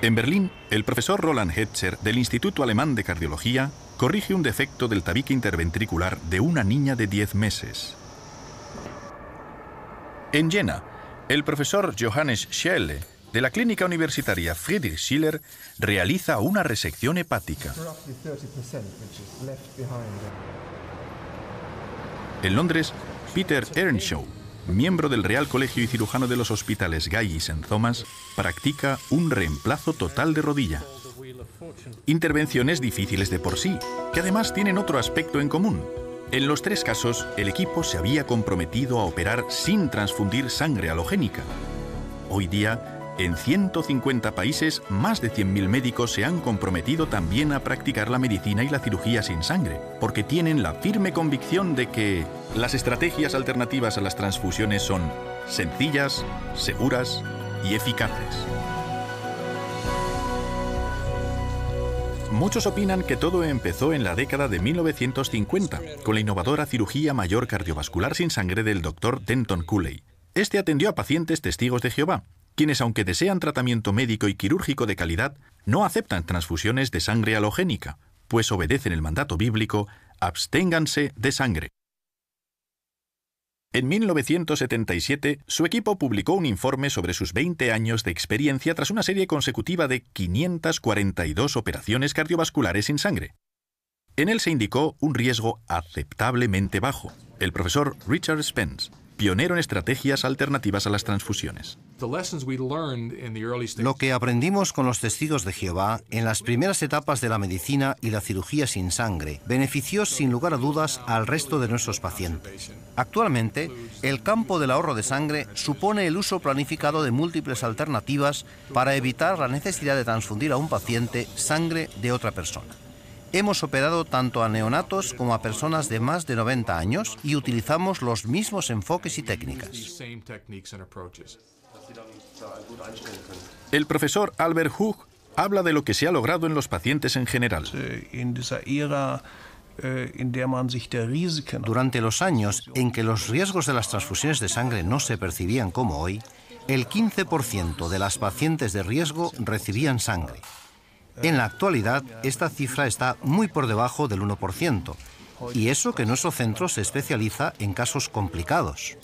En Berlín, el profesor Roland Hetzer, del Instituto Alemán de Cardiología, corrige un defecto del tabique interventricular de una niña de 10 meses. En Jena, el profesor Johannes Schelle, de la clínica universitaria Friedrich Schiller, realiza una resección hepática. En Londres, Peter Earnshaw, miembro del Real Colegio y cirujano de los hospitales Guy's y St. Thomas, practica un reemplazo total de rodilla. Intervenciones difíciles de por sí, que además tienen otro aspecto en común. En los 3 casos, el equipo se había comprometido a operar sin transfundir sangre halogénica. Hoy día, en 150 países, más de 100.000 médicos se han comprometido también a practicar la medicina y la cirugía sin sangre, porque tienen la firme convicción de que las estrategias alternativas a las transfusiones son sencillas, seguras y eficaces. Muchos opinan que todo empezó en la década de 1950, con la innovadora cirugía mayor cardiovascular sin sangre del Dr. Denton Cooley. Este atendió a pacientes testigos de Jehová, quienes, aunque desean tratamiento médico y quirúrgico de calidad, no aceptan transfusiones de sangre halogénica, pues obedecen el mandato bíblico: absténganse de sangre. En 1977, su equipo publicó un informe sobre sus 20 años de experiencia tras una serie consecutiva de 542 operaciones cardiovasculares sin sangre. En él se indicó un riesgo aceptablemente bajo. El profesor Richard Spence, pionero en estrategias alternativas a las transfusiones. Lo que aprendimos con los testigos de Jehová en las primeras etapas de la medicina y la cirugía sin sangre benefició sin lugar a dudas al resto de nuestros pacientes. Actualmente, el campo del ahorro de sangre supone el uso planificado de múltiples alternativas para evitar la necesidad de transfundir a un paciente sangre de otra persona. Hemos operado tanto a neonatos como a personas de más de 90 años y utilizamos los mismos enfoques y técnicas. El profesor Albert Hug habla de lo que se ha logrado en los pacientes en general. Durante los años en que los riesgos de las transfusiones de sangre no se percibían como hoy, el 15% de las pacientes de riesgo recibían sangre. En la actualidad, esta cifra está muy por debajo del 1%, y eso que nuestro centro se especializa en casos complicados.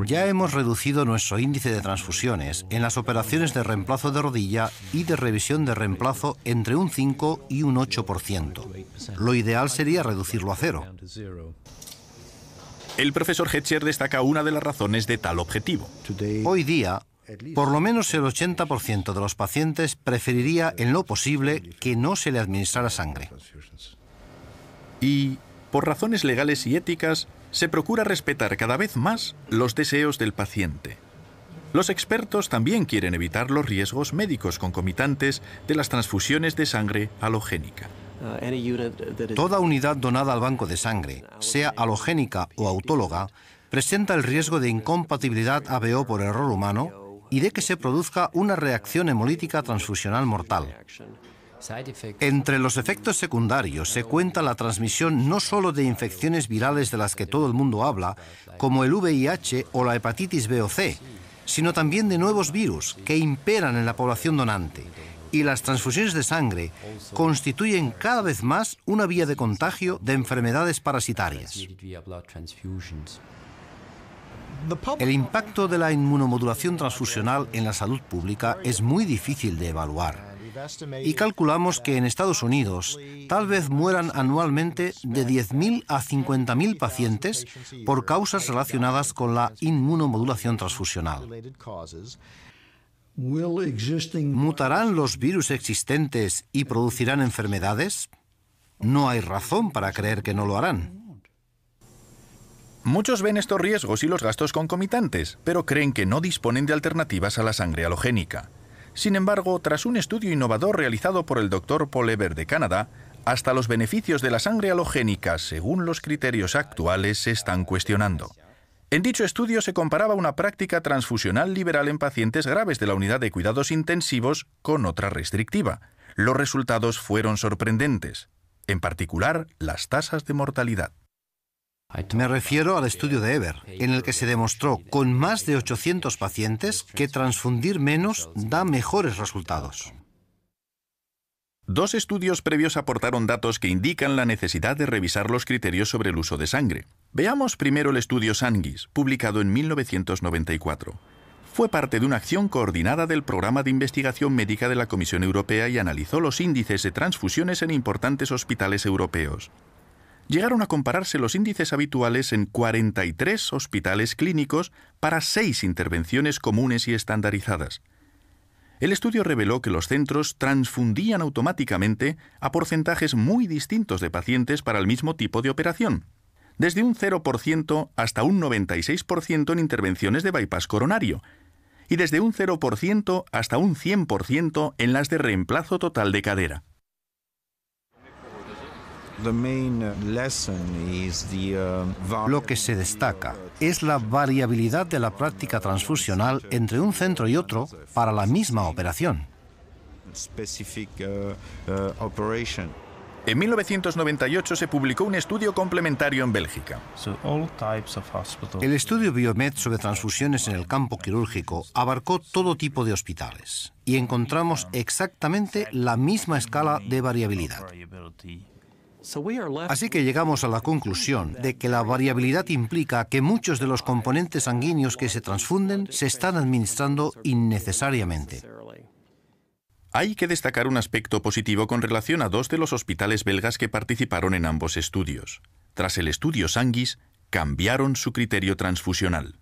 Ya hemos reducido nuestro índice de transfusiones en las operaciones de reemplazo de rodilla y de revisión de reemplazo entre un 5 y un 8%. Lo ideal sería reducirlo a 0. El profesor Hetzer destaca una de las razones de tal objetivo. Hoy día, por lo menos el 80% de los pacientes preferiría en lo posible que no se le administrara sangre. Y, por razones legales y éticas, se procura respetar cada vez más los deseos del paciente. Los expertos también quieren evitar los riesgos médicos concomitantes de las transfusiones de sangre halogénica. Toda unidad donada al banco de sangre, sea halogénica o autóloga, presenta el riesgo de incompatibilidad ABO por error humano y de que se produzca una reacción hemolítica transfusional mortal. Entre los efectos secundarios se cuenta la transmisión no solo de infecciones virales de las que todo el mundo habla, como el VIH o la hepatitis B o C, sino también de nuevos virus que imperan en la población donante. Y las transfusiones de sangre constituyen cada vez más una vía de contagio de enfermedades parasitarias. El impacto de la inmunomodulación transfusional en la salud pública es muy difícil de evaluar. Y calculamos que en Estados Unidos tal vez mueran anualmente de 10.000 a 50.000 pacientes por causas relacionadas con la inmunomodulación transfusional. ¿Mutarán los virus existentes y producirán enfermedades? No hay razón para creer que no lo harán. Muchos ven estos riesgos y los gastos concomitantes, pero creen que no disponen de alternativas a la sangre halogénica. Sin embargo, tras un estudio innovador realizado por el Dr. Paul Eber de Canadá, hasta los beneficios de la sangre halogénica, según los criterios actuales, se están cuestionando. En dicho estudio se comparaba una práctica transfusional liberal en pacientes graves de la unidad de cuidados intensivos con otra restrictiva. Los resultados fueron sorprendentes, en particular las tasas de mortalidad. Me refiero al estudio de Eber, en el que se demostró con más de 800 pacientes que transfundir menos da mejores resultados. Dos estudios previos aportaron datos que indican la necesidad de revisar los criterios sobre el uso de sangre. Veamos primero el estudio Sanguis, publicado en 1994. Fue parte de una acción coordinada del Programa de Investigación Médica de la Comisión Europea y analizó los índices de transfusiones en importantes hospitales europeos. Llegaron a compararse los índices habituales en 43 hospitales clínicos para 6 intervenciones comunes y estandarizadas. El estudio reveló que los centros transfundían automáticamente a porcentajes muy distintos de pacientes para el mismo tipo de operación, desde un 0% hasta un 96% en intervenciones de bypass coronario, y desde un 0% hasta un 100% en las de reemplazo total de cadera. Lo que se destaca es la variabilidad de la práctica transfusional entre un centro y otro para la misma operación. En 1998 se publicó un estudio complementario en Bélgica. El estudio Biomed sobre transfusiones en el campo quirúrgico abarcó todo tipo de hospitales y encontramos exactamente la misma escala de variabilidad. Así que llegamos a la conclusión de que la variabilidad implica que muchos de los componentes sanguíneos que se transfunden se están administrando innecesariamente. Hay que destacar un aspecto positivo con relación a dos de los hospitales belgas que participaron en ambos estudios. Tras el estudio Sanguis, cambiaron su criterio transfusional.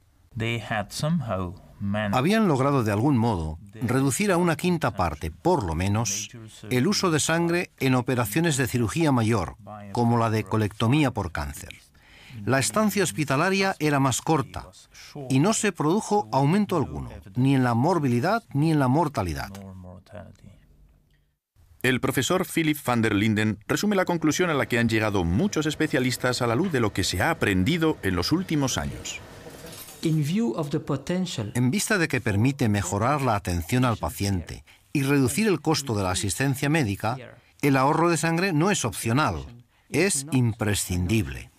Habían logrado de algún modo reducir a una quinta parte, por lo menos, el uso de sangre en operaciones de cirugía mayor, como la de colectomía por cáncer. La estancia hospitalaria era más corta y no se produjo aumento alguno, ni en la morbilidad ni en la mortalidad. El profesor Philip van der Linden resume la conclusión a la que han llegado muchos especialistas a la luz de lo que se ha aprendido en los últimos años. En vista de que permite mejorar la atención al paciente y reducir el costo de la asistencia médica, el ahorro de sangre no es opcional, es imprescindible.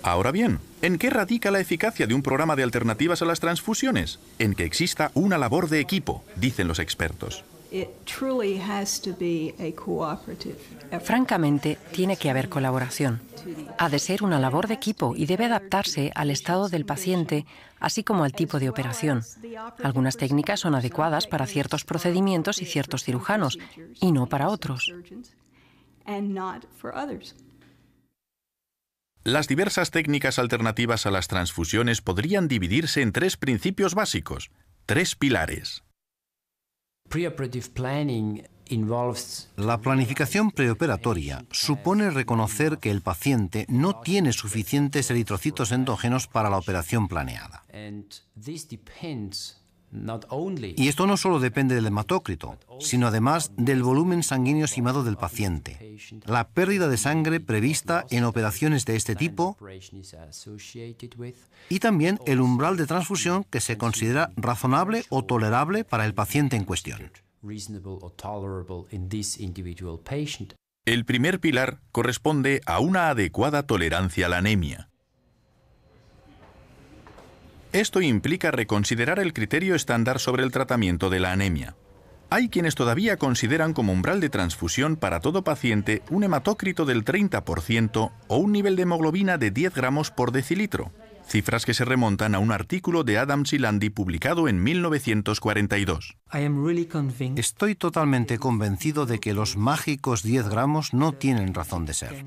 Ahora bien, ¿en qué radica la eficacia de un programa de alternativas a las transfusiones? En que exista una labor de equipo, dicen los expertos. Francamente, tiene que haber colaboración. Ha de ser una labor de equipo y debe adaptarse al estado del paciente, así como al tipo de operación. Algunas técnicas son adecuadas para ciertos procedimientos y ciertos cirujanos, y no para otros. Las diversas técnicas alternativas a las transfusiones podrían dividirse en 3 principios básicos, 3 pilares. La planificación preoperatoria supone reconocer que el paciente no tiene suficientes eritrocitos endógenos para la operación planeada. Y esto no solo depende del hematócrito, sino además del volumen sanguíneo estimado del paciente, la pérdida de sangre prevista en operaciones de este tipo y también el umbral de transfusión que se considera razonable o tolerable para el paciente en cuestión. El primer pilar corresponde a una adecuada tolerancia a la anemia. Esto implica reconsiderar el criterio estándar sobre el tratamiento de la anemia. Hay quienes todavía consideran como umbral de transfusión para todo paciente un hematócrito del 30% o un nivel de hemoglobina de 10 gramos por decilitro, cifras que se remontan a un artículo de Adams y Landy publicado en 1942. Estoy totalmente convencido de que los mágicos 10 gramos no tienen razón de ser.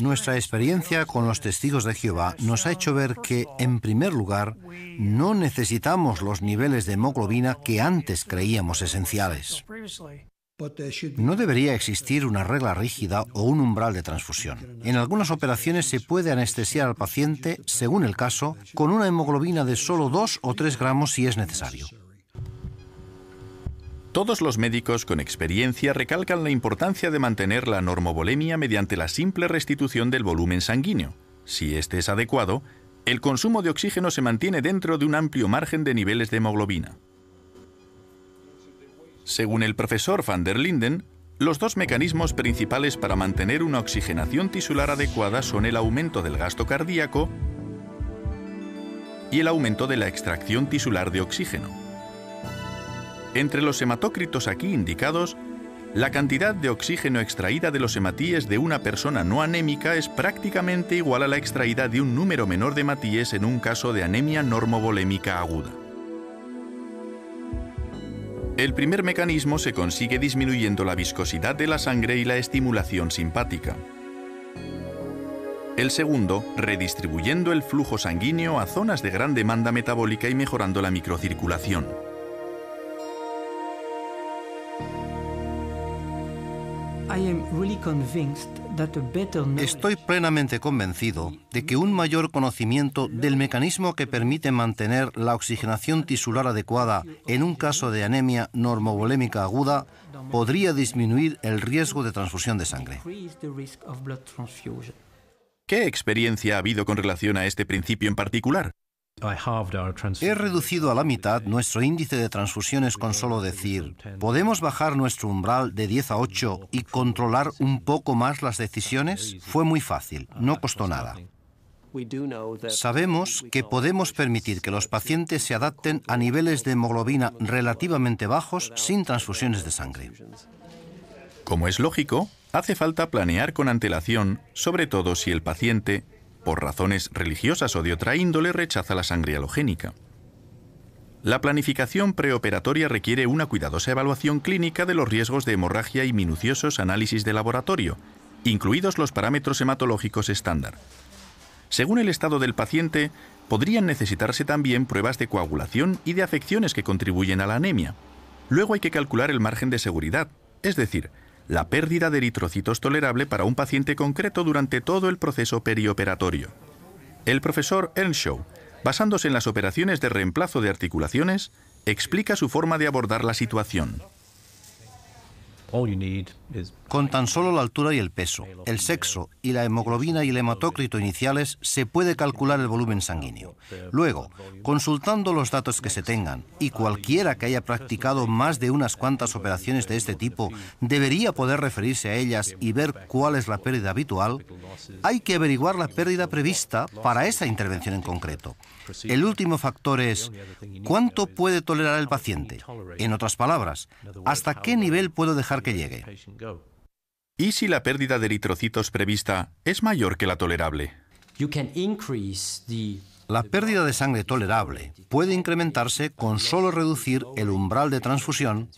Nuestra experiencia con los testigos de Jehová nos ha hecho ver que, en primer lugar, no necesitamos los niveles de hemoglobina que antes creíamos esenciales. No debería existir una regla rígida o un umbral de transfusión. En algunas operaciones se puede anestesiar al paciente, según el caso, con una hemoglobina de solo 2 o 3 gramos si es necesario. Todos los médicos con experiencia recalcan la importancia de mantener la normovolemia mediante la simple restitución del volumen sanguíneo. Si este es adecuado, el consumo de oxígeno se mantiene dentro de un amplio margen de niveles de hemoglobina. Según el profesor van der Linden, Los dos mecanismos principales para mantener una oxigenación tisular adecuada son el aumento del gasto cardíaco y el aumento de la extracción tisular de oxígeno. Entre los hematócritos aquí indicados, la cantidad de oxígeno extraída de los hematíes de una persona no anémica es prácticamente igual a la extraída de un número menor de hematíes en un caso de anemia normovolémica aguda. El primer mecanismo se consigue disminuyendo la viscosidad de la sangre y la estimulación simpática. El segundo, redistribuyendo el flujo sanguíneo a zonas de gran demanda metabólica y mejorando la microcirculación. Estoy plenamente convencido de que un mayor conocimiento del mecanismo que permite mantener la oxigenación tisular adecuada en un caso de anemia normovolémica aguda podría disminuir el riesgo de transfusión de sangre. ¿Qué experiencia ha habido con relación a este principio en particular? He reducido a la mitad nuestro índice de transfusiones con solo decir, ¿podemos bajar nuestro umbral de 10 a 8 y controlar un poco más las decisiones? Fue muy fácil, no costó nada. Sabemos que podemos permitir que los pacientes se adapten a niveles de hemoglobina relativamente bajos sin transfusiones de sangre. Como es lógico, hace falta planear con antelación, sobre todo si el paciente, por razones religiosas o de otra índole, rechaza la sangre halogénica. La planificación preoperatoria requiere una cuidadosa evaluación clínica de los riesgos de hemorragia y minuciosos análisis de laboratorio, incluidos los parámetros hematológicos estándar. Según el estado del paciente, podrían necesitarse también pruebas de coagulación y de afecciones que contribuyen a la anemia. Luego hay que calcular el margen de seguridad, es decir, la pérdida de eritrocitos tolerable para un paciente concreto durante todo el proceso perioperatorio. El profesor Earnshaw, basándose en las operaciones de reemplazo de articulaciones, explica su forma de abordar la situación. Con tan solo la altura y el peso, el sexo y la hemoglobina y el hematócrito iniciales se puede calcular el volumen sanguíneo. Luego, consultando los datos que se tengan, y cualquiera que haya practicado más de unas cuantas operaciones de este tipo debería poder referirse a ellas y ver cuál es la pérdida habitual, hay que averiguar la pérdida prevista para esa intervención en concreto. El último factor es ¿cuánto puede tolerar el paciente? En otras palabras, ¿hasta qué nivel puedo dejar que llegue? ¿Y si la pérdida de eritrocitos prevista es mayor que la tolerable? La pérdida de sangre tolerable puede incrementarse con solo reducir el umbral de transfusión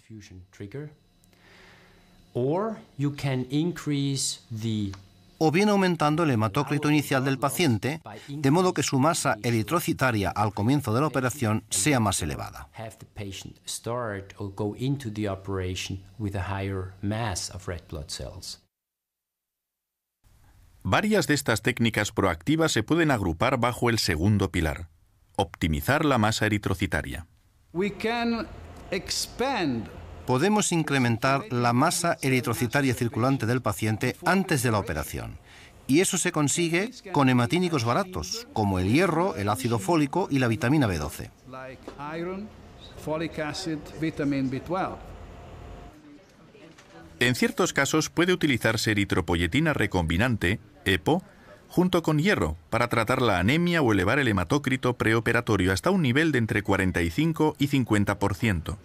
o bien aumentando el hematócrito inicial del paciente, de modo que su masa eritrocitaria al comienzo de la operación sea más elevada. Varias de estas técnicas proactivas se pueden agrupar bajo el segundo pilar: optimizar la masa eritrocitaria. Podemos incrementar la masa eritrocitaria circulante del paciente antes de la operación. Y eso se consigue con hematínicos baratos, como el hierro, el ácido fólico y la vitamina B12. En ciertos casos puede utilizarse eritropoyetina recombinante, EPO, junto con hierro, para tratar la anemia o elevar el hematócrito preoperatorio hasta un nivel de entre 45 y 50%.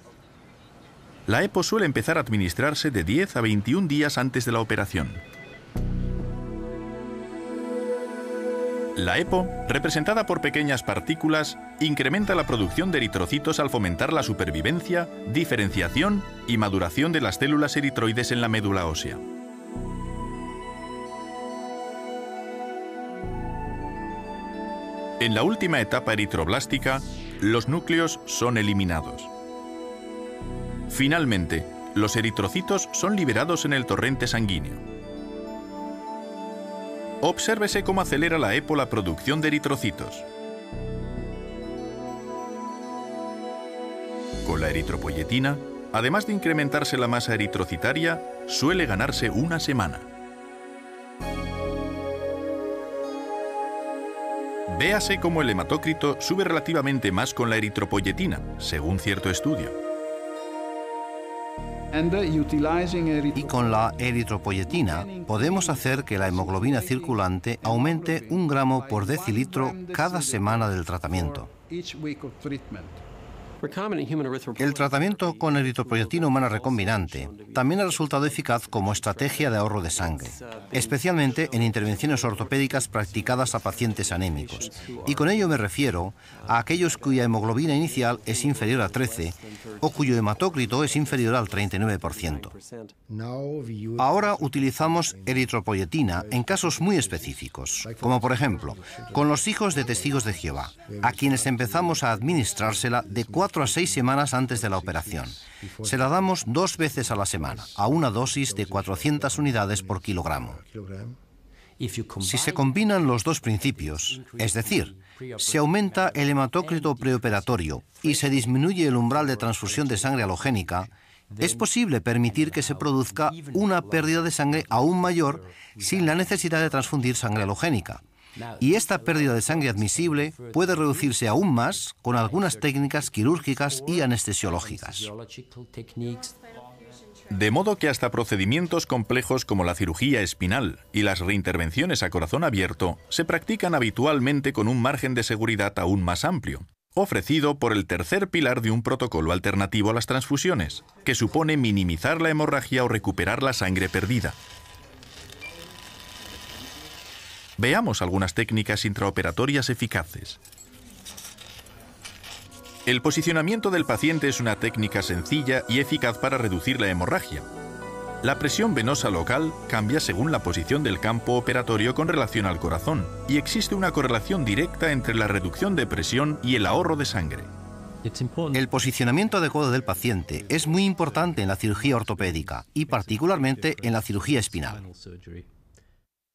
La EPO suele empezar a administrarse de 10 a 21 días antes de la operación. La EPO, representada por pequeñas partículas, incrementa la producción de eritrocitos al fomentar la supervivencia, diferenciación y maduración de las células eritroides en la médula ósea. En la última etapa eritroblástica, los núcleos son eliminados. Finalmente, los eritrocitos son liberados en el torrente sanguíneo. Obsérvese cómo acelera la EPO la producción de eritrocitos. Con la eritropoyetina, además de incrementarse la masa eritrocitaria, suele ganarse una semana. Véase cómo el hematócrito sube relativamente más con la eritropoyetina, según cierto estudio. Y con la eritropoyetina podemos hacer que la hemoglobina circulante aumente 1 gramo por decilitro cada semana del tratamiento. El tratamiento con eritropoyetina humana recombinante también ha resultado eficaz como estrategia de ahorro de sangre, especialmente en intervenciones ortopédicas practicadas a pacientes anémicos. Y con ello me refiero a aquellos cuya hemoglobina inicial es inferior a 13 o cuyo hematócrito es inferior al 39%. Ahora utilizamos eritropoyetina en casos muy específicos, como por ejemplo, con los hijos de testigos de Jehová, a quienes empezamos a administrársela de 4 a 6 semanas antes de la operación. Se la damos 2 veces a la semana, a una dosis de 400 unidades por kilogramo. Si se combinan los dos principios, es decir, se aumenta el hematócrito preoperatorio y se disminuye el umbral de transfusión de sangre halogénica, es posible permitir que se produzca una pérdida de sangre aún mayor sin la necesidad de transfundir sangre halogénica. Y esta pérdida de sangre admisible puede reducirse aún más con algunas técnicas quirúrgicas y anestesiológicas. De modo que hasta procedimientos complejos como la cirugía espinal y las reintervenciones a corazón abierto se practican habitualmente con un margen de seguridad aún más amplio, ofrecido por el tercer pilar de un protocolo alternativo a las transfusiones, que supone minimizar la hemorragia o recuperar la sangre perdida. Veamos algunas técnicas intraoperatorias eficaces. El posicionamiento del paciente es una técnica sencilla y eficaz para reducir la hemorragia. La presión venosa local cambia según la posición del campo operatorio con relación al corazón, y existe una correlación directa entre la reducción de presión y el ahorro de sangre. El posicionamiento adecuado del paciente es muy importante en la cirugía ortopédica y particularmente en la cirugía espinal.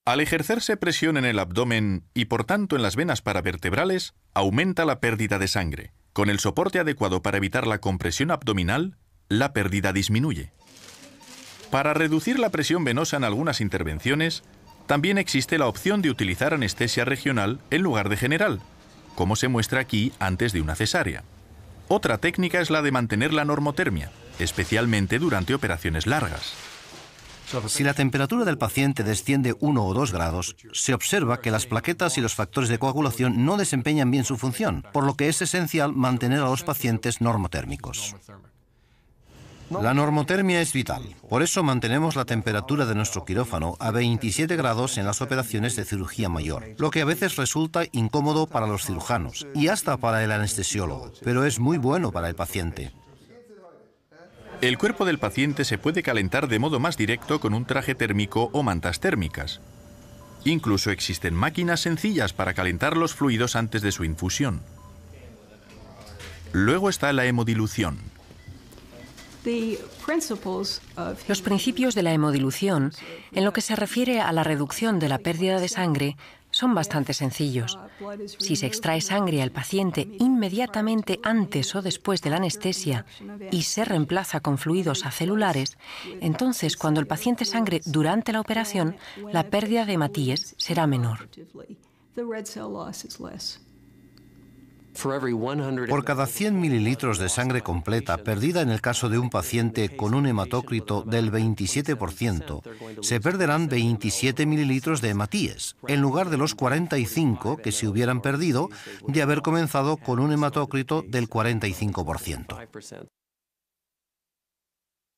Al ejercerse presión en el abdomen y por tanto en las venas paravertebrales, aumenta la pérdida de sangre. Con el soporte adecuado para evitar la compresión abdominal, la pérdida disminuye. Para reducir la presión venosa en algunas intervenciones, también existe la opción de utilizar anestesia regional en lugar de general, como se muestra aquí antes de una cesárea. Otra técnica es la de mantener la normotermia, especialmente durante operaciones largas. Si la temperatura del paciente desciende 1 o 2 grados, se observa que las plaquetas y los factores de coagulación no desempeñan bien su función, por lo que es esencial mantener a los pacientes normotérmicos. La normotermia es vital, por eso mantenemos la temperatura de nuestro quirófano a 27 grados en las operaciones de cirugía mayor, lo que a veces resulta incómodo para los cirujanos y hasta para el anestesiólogo, pero es muy bueno para el paciente. El cuerpo del paciente se puede calentar de modo más directo con un traje térmico o mantas térmicas. Incluso existen máquinas sencillas para calentar los fluidos antes de su infusión. Luego está la hemodilución. Los principios de la hemodilución, en lo que se refiere a la reducción de la pérdida de sangre, son bastante sencillos. Si se extrae sangre al paciente inmediatamente antes o después de la anestesia y se reemplaza con fluidos acelulares, entonces cuando el paciente sangre durante la operación, la pérdida de hematíes será menor. Por cada 100 mililitros de sangre completa perdida en el caso de un paciente con un hematócrito del 27%, se perderán 27 mililitros de hematíes, en lugar de los 45 que se hubieran perdido de haber comenzado con un hematócrito del 45%.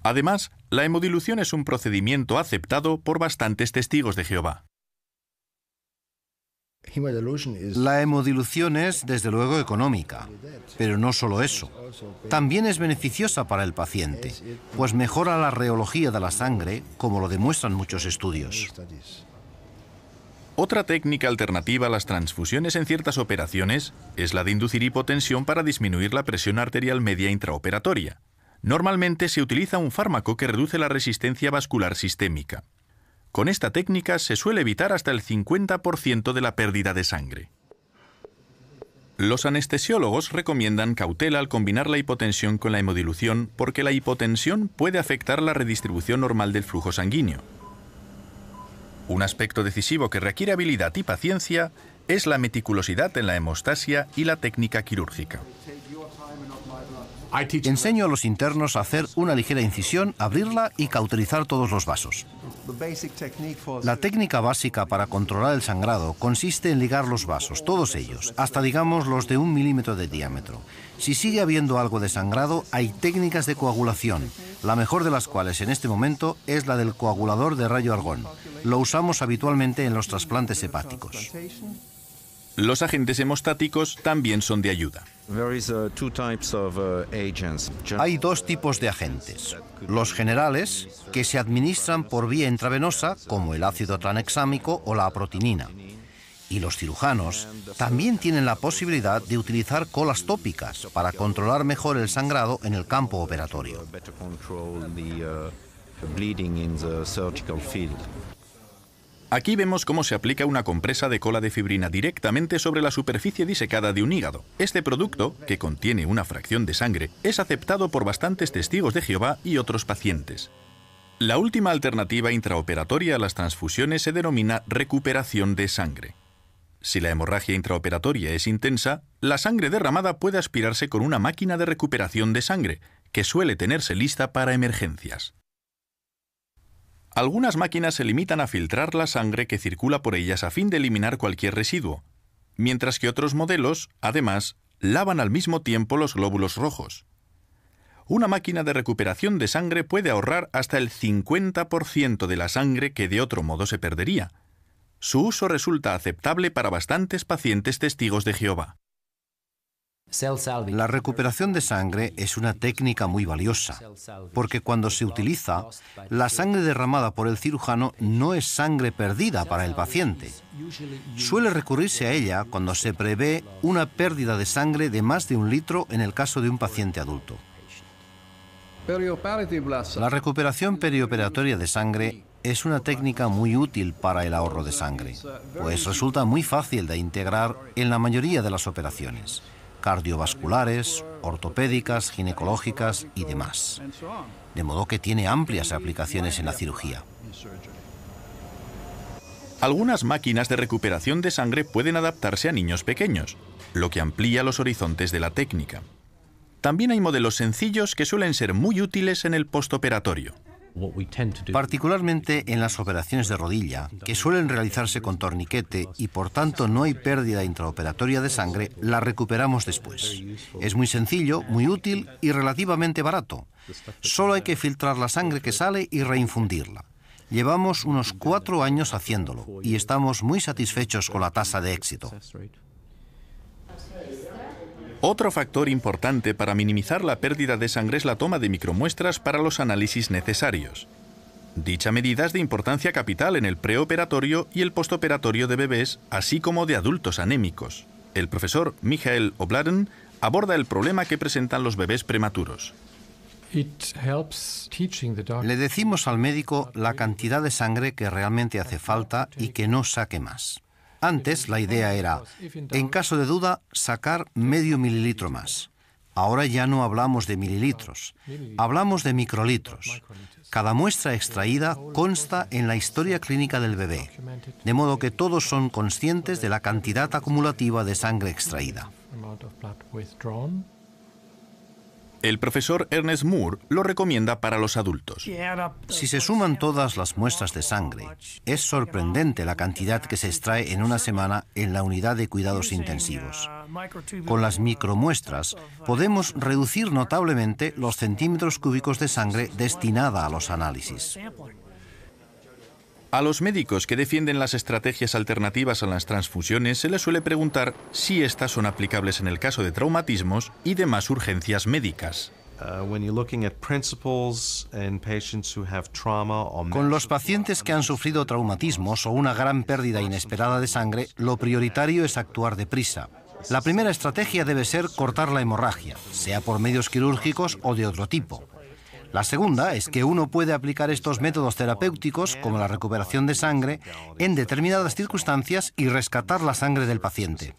Además, la hemodilución es un procedimiento aceptado por bastantes testigos de Jehová. La hemodilución es, desde luego, económica, pero no solo eso. También es beneficiosa para el paciente, pues mejora la reología de la sangre, como lo demuestran muchos estudios. Otra técnica alternativa a las transfusiones en ciertas operaciones es la de inducir hipotensión para disminuir la presión arterial media intraoperatoria. Normalmente se utiliza un fármaco que reduce la resistencia vascular sistémica. Con esta técnica se suele evitar hasta el 50% de la pérdida de sangre. Los anestesiólogos recomiendan cautela al combinar la hipotensión con la hemodilución porque la hipotensión puede afectar la redistribución normal del flujo sanguíneo. Un aspecto decisivo que requiere habilidad y paciencia es la meticulosidad en la hemostasia y la técnica quirúrgica. Enseño a los internos a hacer una ligera incisión, abrirla y cauterizar todos los vasos. La técnica básica para controlar el sangrado consiste en ligar los vasos, todos ellos, hasta digamos los de 1 milímetro de diámetro. Si sigue habiendo algo de sangrado, hay técnicas de coagulación, la mejor de las cuales en este momento es la del coagulador de rayo argón. Lo usamos habitualmente en los trasplantes hepáticos. Los agentes hemostáticos también son de ayuda. Hay 2 tipos de agentes. Los generales, que se administran por vía intravenosa, como el ácido tranexámico o la aprotinina. Y los cirujanos también tienen la posibilidad de utilizar colas tópicas para controlar mejor el sangrado en el campo operatorio. Aquí vemos cómo se aplica una compresa de cola de fibrina directamente sobre la superficie disecada de un hígado. Este producto, que contiene una fracción de sangre, es aceptado por bastantes testigos de Jehová y otros pacientes. La última alternativa intraoperatoria a las transfusiones se denomina recuperación de sangre. Si la hemorragia intraoperatoria es intensa, la sangre derramada puede aspirarse con una máquina de recuperación de sangre, que suele tenerse lista para emergencias. Algunas máquinas se limitan a filtrar la sangre que circula por ellas a fin de eliminar cualquier residuo, mientras que otros modelos, además, lavan al mismo tiempo los glóbulos rojos. Una máquina de recuperación de sangre puede ahorrar hasta el 50% de la sangre que de otro modo se perdería. Su uso resulta aceptable para bastantes pacientes testigos de Jehová. La recuperación de sangre es una técnica muy valiosa, porque cuando se utiliza, la sangre derramada por el cirujano no es sangre perdida para el paciente. Suele recurrirse a ella cuando se prevé una pérdida de sangre de más de 1 litro en el caso de un paciente adulto. La recuperación perioperatoria de sangre es una técnica muy útil para el ahorro de sangre, pues resulta muy fácil de integrar en la mayoría de las operaciones cardiovasculares, ortopédicas, ginecológicas y demás. De modo que tiene amplias aplicaciones en la cirugía. Algunas máquinas de recuperación de sangre pueden adaptarse a niños pequeños, lo que amplía los horizontes de la técnica. También hay modelos sencillos que suelen ser muy útiles en el postoperatorio. Particularmente en las operaciones de rodilla, que suelen realizarse con torniquete y por tanto no hay pérdida intraoperatoria de sangre, la recuperamos después. Es muy sencillo, muy útil y relativamente barato. Solo hay que filtrar la sangre que sale y reinfundirla. Llevamos unos 4 años haciéndolo y estamos muy satisfechos con la tasa de éxito. Otro factor importante para minimizar la pérdida de sangre es la toma de micromuestras para los análisis necesarios. Dicha medida es de importancia capital en el preoperatorio y el postoperatorio de bebés, así como de adultos anémicos. El profesor Michael Obladen aborda el problema que presentan los bebés prematuros. Le decimos al médico la cantidad de sangre que realmente hace falta y que no saque más. Antes la idea era, en caso de duda, sacar medio mililitro más. Ahora ya no hablamos de mililitros, hablamos de microlitros. Cada muestra extraída consta en la historia clínica del bebé, de modo que todos son conscientes de la cantidad acumulativa de sangre extraída. El profesor Ernest Moore lo recomienda para los adultos. Si se suman todas las muestras de sangre, es sorprendente la cantidad que se extrae en una semana en la unidad de cuidados intensivos. Con las micromuestras podemos reducir notablemente los centímetros cúbicos de sangre destinada a los análisis. A los médicos que defienden las estrategias alternativas a las transfusiones se les suele preguntar si estas son aplicables en el caso de traumatismos y demás urgencias médicas. Con los pacientes que han sufrido traumatismos o una gran pérdida inesperada de sangre, lo prioritario es actuar deprisa. La primera estrategia debe ser cortar la hemorragia, sea por medios quirúrgicos o de otro tipo. La segunda es que uno puede aplicar estos métodos terapéuticos, como la recuperación de sangre, en determinadas circunstancias y rescatar la sangre del paciente.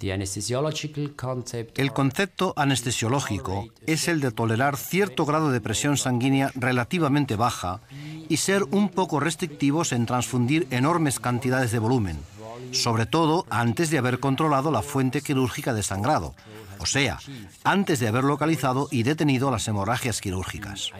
El concepto anestesiológico es el de tolerar cierto grado de presión sanguínea relativamente baja y ser un poco restrictivos en transfundir enormes cantidades de volumen, sobre todo antes de haber controlado la fuente quirúrgica de sangrado, o sea, antes de haber localizado y detenido las hemorragias quirúrgicas.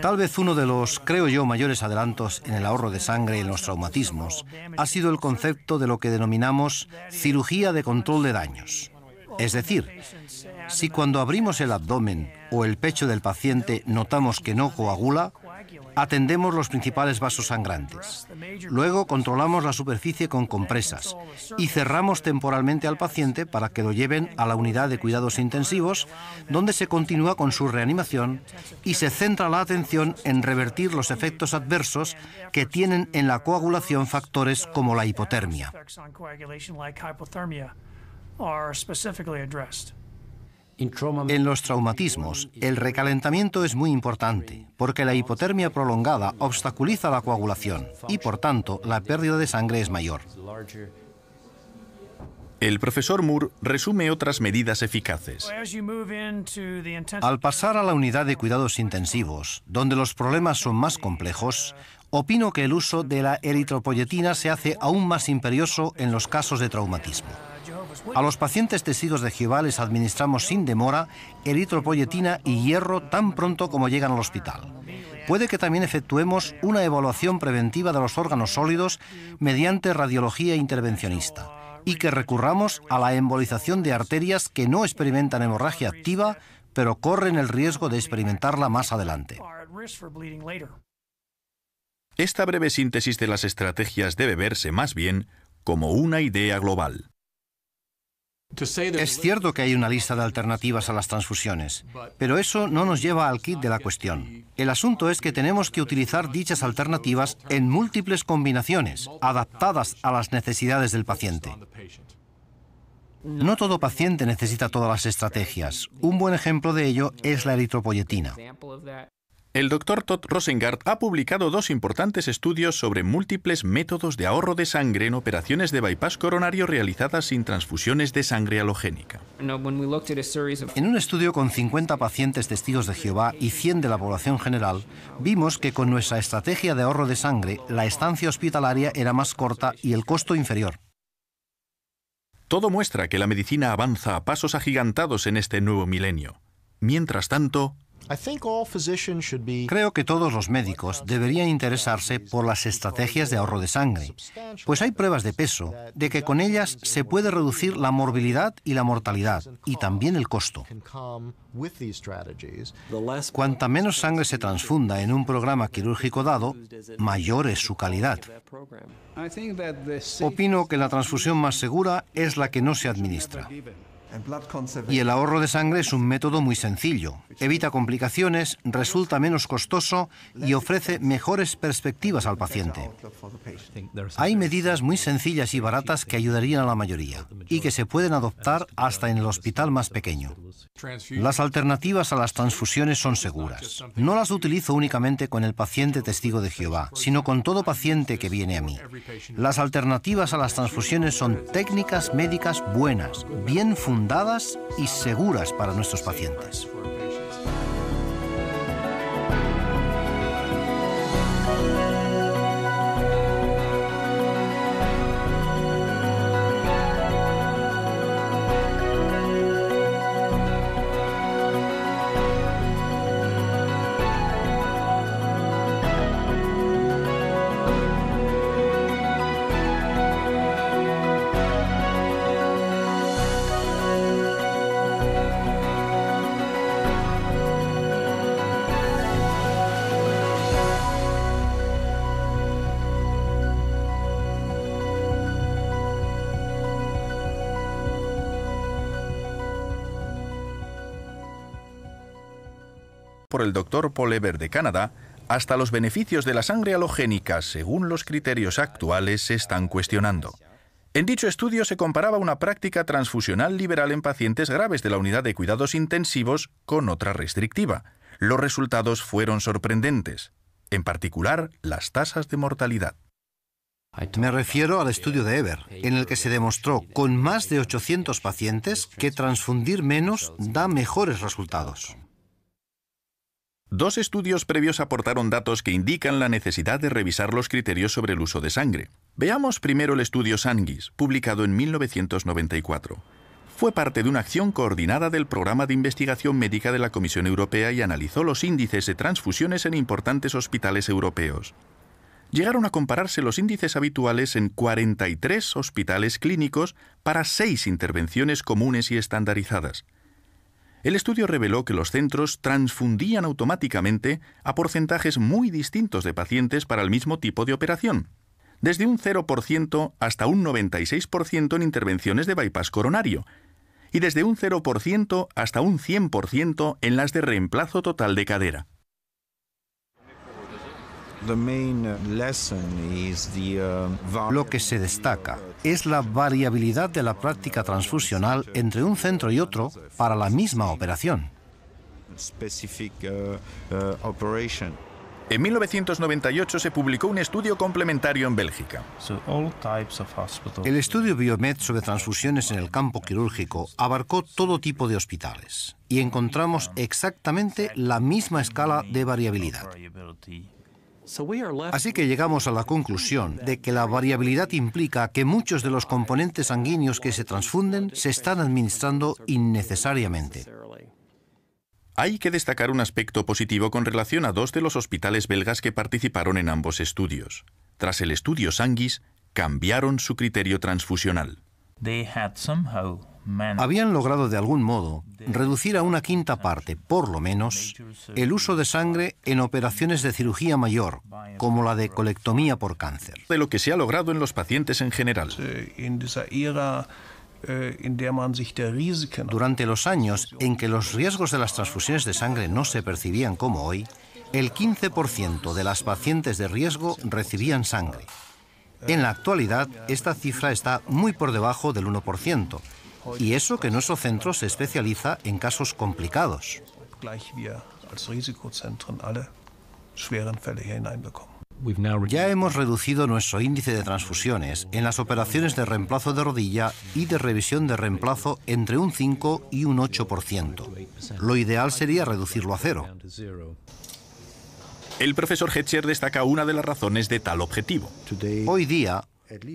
Tal vez uno de los, creo yo, mayores adelantos en el ahorro de sangre y en los traumatismos ha sido el concepto de lo que denominamos cirugía de control de daños. Es decir, si cuando abrimos el abdomen o el pecho del paciente notamos que no coagula, atendemos los principales vasos sangrantes. Luego controlamos la superficie con compresas y cerramos temporalmente al paciente para que lo lleven a la unidad de cuidados intensivos, donde se continúa con su reanimación y se centra la atención en revertir los efectos adversos que tienen en la coagulación factores como la hipotermia. En los traumatismos, el recalentamiento es muy importante, porque la hipotermia prolongada obstaculiza la coagulación y, por tanto, la pérdida de sangre es mayor. El profesor Moore resume otras medidas eficaces. Al pasar a la unidad de cuidados intensivos, donde los problemas son más complejos, opino que el uso de la eritropoyetina se hace aún más imperioso en los casos de traumatismo. A los pacientes testigos de Jehová les administramos sin demora eritropoyetina y hierro tan pronto como llegan al hospital. Puede que también efectuemos una evaluación preventiva de los órganos sólidos mediante radiología intervencionista y que recurramos a la embolización de arterias que no experimentan hemorragia activa, pero corren el riesgo de experimentarla más adelante. Esta breve síntesis de las estrategias debe verse más bien como una idea global. Es cierto que hay una lista de alternativas a las transfusiones, pero eso no nos lleva al quid de la cuestión. El asunto es que tenemos que utilizar dichas alternativas en múltiples combinaciones, adaptadas a las necesidades del paciente. No todo paciente necesita todas las estrategias. Un buen ejemplo de ello es la eritropoyetina. El Dr. Todd Rosengart ha publicado 2 importantes estudios sobre múltiples métodos de ahorro de sangre en operaciones de bypass coronario realizadas sin transfusiones de sangre halogénica. En un estudio con 50 pacientes testigos de Jehová y 100 de la población general, vimos que con nuestra estrategia de ahorro de sangre, la estancia hospitalaria era más corta y el costo inferior. Todo muestra que la medicina avanza a pasos agigantados en este nuevo milenio. Mientras tanto, creo que todos los médicos deberían interesarse por las estrategias de ahorro de sangre, pues hay pruebas de peso de que con ellas se puede reducir la morbilidad y la mortalidad, y también el costo. Cuanta menos sangre se transfunda en un programa quirúrgico dado, mayor es su calidad. Opino que la transfusión más segura es la que no se administra. Y el ahorro de sangre es un método muy sencillo. Evita complicaciones, resulta menos costoso y ofrece mejores perspectivas al paciente. Hay medidas muy sencillas y baratas que ayudarían a la mayoría y que se pueden adoptar hasta en el hospital más pequeño. Las alternativas a las transfusiones son seguras. No las utilizo únicamente con el paciente testigo de Jehová, sino con todo paciente que viene a mí. Las alternativas a las transfusiones son técnicas médicas buenas, bien fundadas y seguras para nuestros pacientes. por el Dr. Paul Eber de Canadá, hasta los beneficios de la sangre halogénica, según los criterios actuales, se están cuestionando. En dicho estudio se comparaba una práctica transfusional liberal en pacientes graves de la unidad de cuidados intensivos con otra restrictiva. Los resultados fueron sorprendentes, en particular las tasas de mortalidad. Me refiero al estudio de Eber, en el que se demostró con más de 800 pacientes que transfundir menos da mejores resultados. Dos estudios previos aportaron datos que indican la necesidad de revisar los criterios sobre el uso de sangre. Veamos primero el estudio Sanguis, publicado en 1994. Fue parte de una acción coordinada del Programa de Investigación Médica de la Comisión Europea y analizó los índices de transfusiones en importantes hospitales europeos. Llegaron a compararse los índices habituales en 43 hospitales clínicos para 6 intervenciones comunes y estandarizadas. El estudio reveló que los centros transfundían automáticamente a porcentajes muy distintos de pacientes para el mismo tipo de operación, desde un 0% hasta un 96% en intervenciones de bypass coronario, y desde un 0% hasta un 100% en las de reemplazo total de cadera. Lo que se destaca es la variabilidad de la práctica transfusional entre un centro y otro para la misma operación. En 1998 se publicó un estudio complementario en Bélgica. El estudio Biomed sobre transfusiones en el campo quirúrgico abarcó todo tipo de hospitales y encontramos exactamente la misma escala de variabilidad. Así que llegamos a la conclusión de que la variabilidad implica que muchos de los componentes sanguíneos que se transfunden se están administrando innecesariamente. Hay que destacar un aspecto positivo con relación a dos de los hospitales belgas que participaron en ambos estudios. Tras el estudio Sanguis, cambiaron su criterio transfusional. Habían logrado de algún modo reducir a una quinta parte, por lo menos, el uso de sangre en operaciones de cirugía mayor, como la de colectomía por cáncer. De lo que se ha logrado en los pacientes en general. Durante los años en que los riesgos de las transfusiones de sangre no se percibían como hoy, el 15% de las pacientes de riesgo recibían sangre. En la actualidad, esta cifra está muy por debajo del 1%, y eso que nuestro centro se especializa en casos complicados. Ya hemos reducido nuestro índice de transfusiones en las operaciones de reemplazo de rodilla y de revisión de reemplazo entre un 5 y un 8%. Lo ideal sería reducirlo a 0. El profesor Hetcher destaca una de las razones de tal objetivo. Hoy día,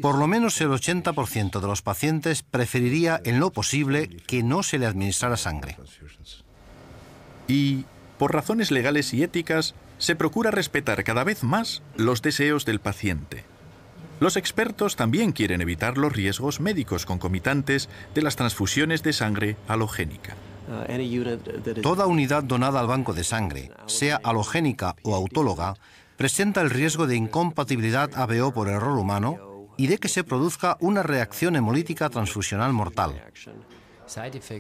por lo menos el 80% de los pacientes preferiría en lo posible que no se le administrara sangre. Y, por razones legales y éticas, se procura respetar cada vez más los deseos del paciente. Los expertos también quieren evitar los riesgos médicos concomitantes de las transfusiones de sangre halogénica. Toda unidad donada al banco de sangre, sea halogénica o autóloga, presenta el riesgo de incompatibilidad ABO por error humano y de que se produzca una reacción hemolítica transfusional mortal.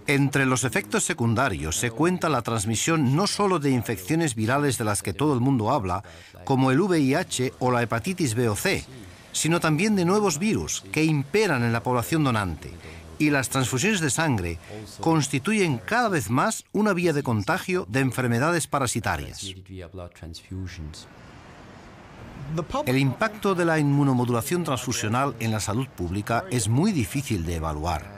Entre los efectos secundarios se cuenta la transmisión no solo de infecciones virales de las que todo el mundo habla, como el VIH o la hepatitis B o C, sino también de nuevos virus que imperan en la población donante. Y las transfusiones de sangre constituyen cada vez más una vía de contagio de enfermedades parasitarias. El impacto de la inmunomodulación transfusional en la salud pública es muy difícil de evaluar.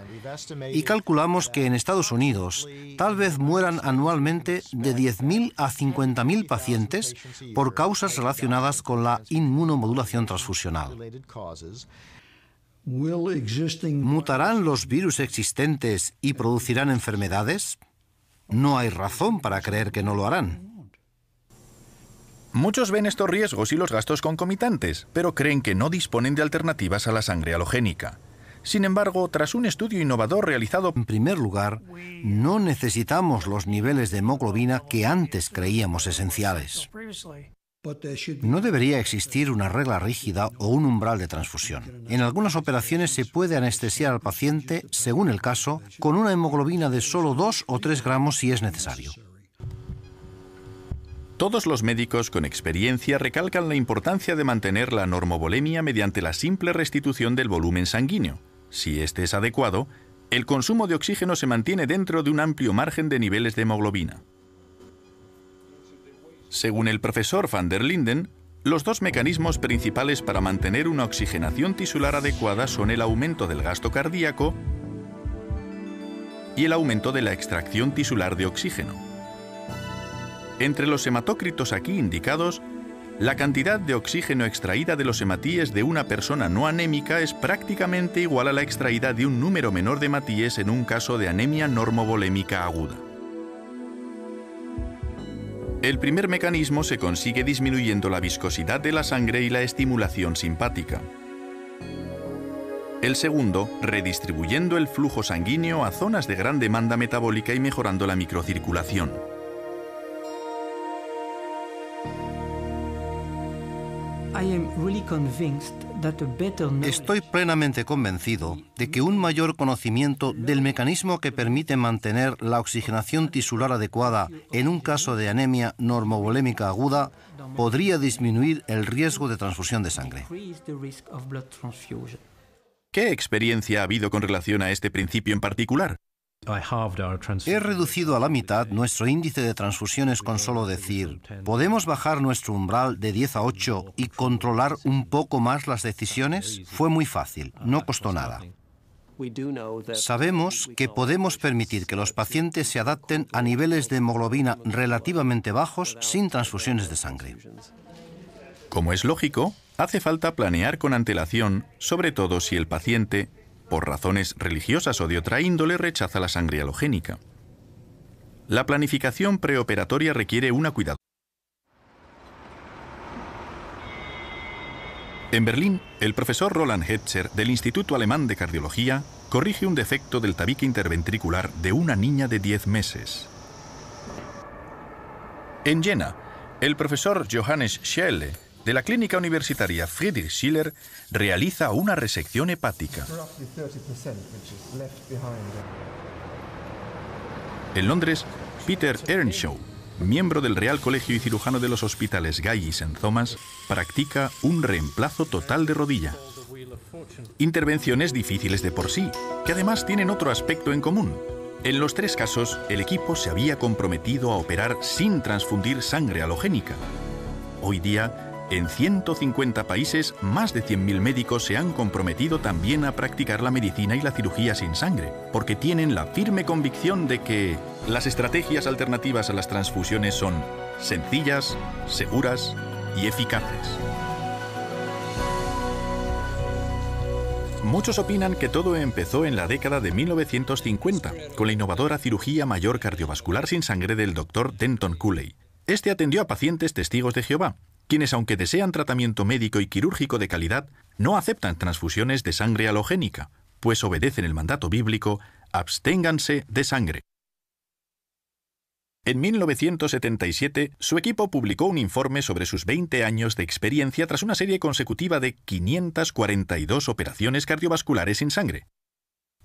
Y calculamos que en Estados Unidos tal vez mueran anualmente de 10.000 a 50.000 pacientes por causas relacionadas con la inmunomodulación transfusional. ¿Mutarán los virus existentes y producirán enfermedades? No hay razón para creer que no lo harán. Muchos ven estos riesgos y los gastos concomitantes, pero creen que no disponen de alternativas a la sangre halogénica. Sin embargo, tras un estudio innovador realizado... En primer lugar, no necesitamos los niveles de hemoglobina que antes creíamos esenciales. No debería existir una regla rígida o un umbral de transfusión. En algunas operaciones se puede anestesiar al paciente, según el caso, con una hemoglobina de solo 2 o 3 gramos si es necesario. Todos los médicos con experiencia recalcan la importancia de mantener la normovolemia mediante la simple restitución del volumen sanguíneo. Si este es adecuado, el consumo de oxígeno se mantiene dentro de un amplio margen de niveles de hemoglobina. Según el profesor van der Linden, Los dos mecanismos principales para mantener una oxigenación tisular adecuada son el aumento del gasto cardíaco y el aumento de la extracción tisular de oxígeno. Entre los hematócritos aquí indicados, la cantidad de oxígeno extraída de los hematíes de una persona no anémica es prácticamente igual a la extraída de un número menor de hematíes en un caso de anemia normovolémica aguda. El primer mecanismo se consigue disminuyendo la viscosidad de la sangre y la estimulación simpática. El segundo, redistribuyendo el flujo sanguíneo a zonas de gran demanda metabólica y mejorando la microcirculación. Estoy plenamente convencido de que un mayor conocimiento del mecanismo que permite mantener la oxigenación tisular adecuada en un caso de anemia normovolémica aguda podría disminuir el riesgo de transfusión de sangre. ¿Qué experiencia ha habido con relación a este principio en particular? He reducido a la mitad nuestro índice de transfusiones con solo decir, ¿podemos bajar nuestro umbral de 10 a 8 y controlar un poco más las decisiones? Fue muy fácil, no costó nada. Sabemos que podemos permitir que los pacientes se adapten a niveles de hemoglobina relativamente bajos sin transfusiones de sangre. Como es lógico, hace falta planear con antelación, sobre todo si el paciente, por razones religiosas o de otra índole, rechaza la sangre halogénica. La planificación preoperatoria requiere una cuidado. En Berlín, el profesor Roland Hetzer, del Instituto Alemán de Cardiología, corrige un defecto del tabique interventricular de una niña de 10 meses. En Jena, el profesor Johannes Scheele, de la clínica universitaria Friedrich Schiller, realiza una resección hepática. En Londres, Peter Earnshaw, miembro del Real Colegio y Cirujano de los Hospitales Guy's y St Thomas, practica un reemplazo total de rodilla. Intervenciones difíciles de por sí, que además tienen otro aspecto en común. En los tres casos, el equipo se había comprometido a operar sin transfundir sangre halogénica. Hoy día, en 150 países, más de 100.000 médicos se han comprometido también a practicar la medicina y la cirugía sin sangre, porque tienen la firme convicción de que las estrategias alternativas a las transfusiones son sencillas, seguras y eficaces. Muchos opinan que todo empezó en la década de 1950, con la innovadora cirugía mayor cardiovascular sin sangre del Dr. Denton Cooley. Este atendió a pacientes testigos de Jehová, quienes, aunque desean tratamiento médico y quirúrgico de calidad, no aceptan transfusiones de sangre halogénica, pues obedecen el mandato bíblico: absténganse de sangre. En 1977, su equipo publicó un informe sobre sus 20 años de experiencia tras una serie consecutiva de 542 operaciones cardiovasculares sin sangre.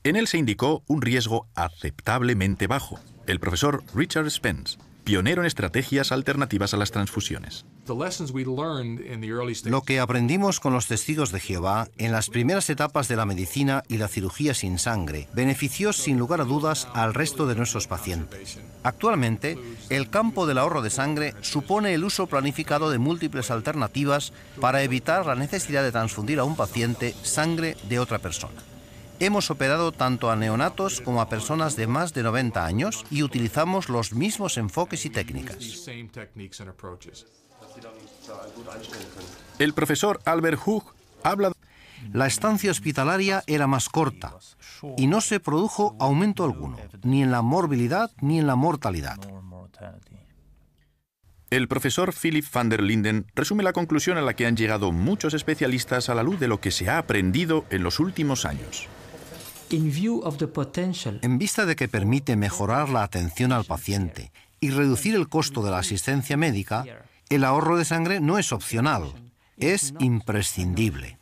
En él se indicó un riesgo aceptablemente bajo. El profesor Richard Spence, pionero en estrategias alternativas a las transfusiones. Lo que aprendimos con los testigos de Jehová en las primeras etapas de la medicina y la cirugía sin sangre benefició sin lugar a dudas al resto de nuestros pacientes. Actualmente, el campo del ahorro de sangre supone el uso planificado de múltiples alternativas para evitar la necesidad de transfundir a un paciente sangre de otra persona. Hemos operado tanto a neonatos como a personas de más de 90 años y utilizamos los mismos enfoques y técnicas. El profesor Albert Hug habla. La estancia hospitalaria era más corta y no se produjo aumento alguno, ni en la morbilidad ni en la mortalidad. El profesor Philip van der Linden resume la conclusión a la que han llegado muchos especialistas a la luz de lo que se ha aprendido en los últimos años. En vista de que permite mejorar la atención al paciente y reducir el costo de la asistencia médica, el ahorro de sangre no es opcional, es imprescindible.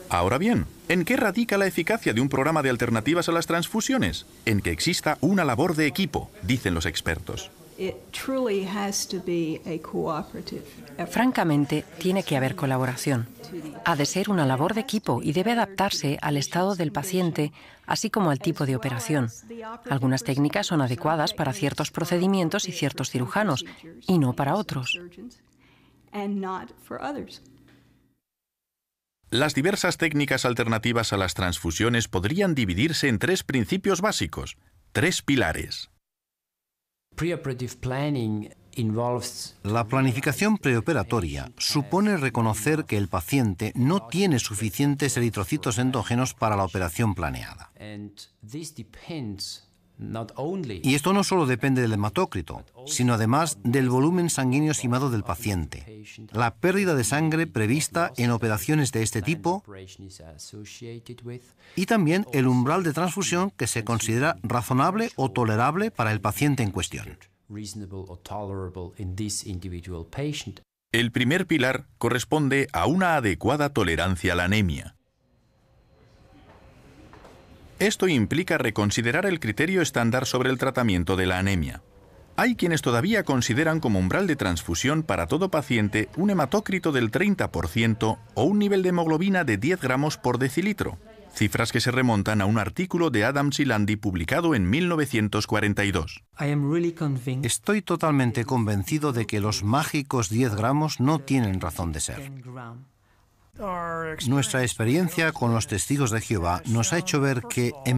Ahora bien, ¿en qué radica la eficacia de un programa de alternativas a las transfusiones? En que exista una labor de equipo, dicen los expertos. Francamente, tiene que haber colaboración. Ha de ser una labor de equipo y debe adaptarse al estado del paciente, así como al tipo de operación. Algunas técnicas son adecuadas para ciertos procedimientos y ciertos cirujanos, y no para otros. Las diversas técnicas alternativas a las transfusiones podrían dividirse en 3 principios básicos, 3 pilares. La planificación preoperatoria supone reconocer que el paciente no tiene suficientes eritrocitos endógenos para la operación planeada. Y esto no solo depende del hematócrito, sino además del volumen sanguíneo estimado del paciente, la pérdida de sangre prevista en operaciones de este tipo y también el umbral de transfusión que se considera razonable o tolerable para el paciente en cuestión. El primer pilar corresponde a una adecuada tolerancia a la anemia. Esto implica reconsiderar el criterio estándar sobre el tratamiento de la anemia. Hay quienes todavía consideran como umbral de transfusión para todo paciente un hematócrito del 30% o un nivel de hemoglobina de 10 gramos por decilitro, cifras que se remontan a un artículo de Adams y Landy publicado en 1942. Estoy totalmente convencido de que los mágicos 10 gramos no tienen razón de ser. Nuestra experiencia con los testigos de Jehová nos ha hecho ver que, en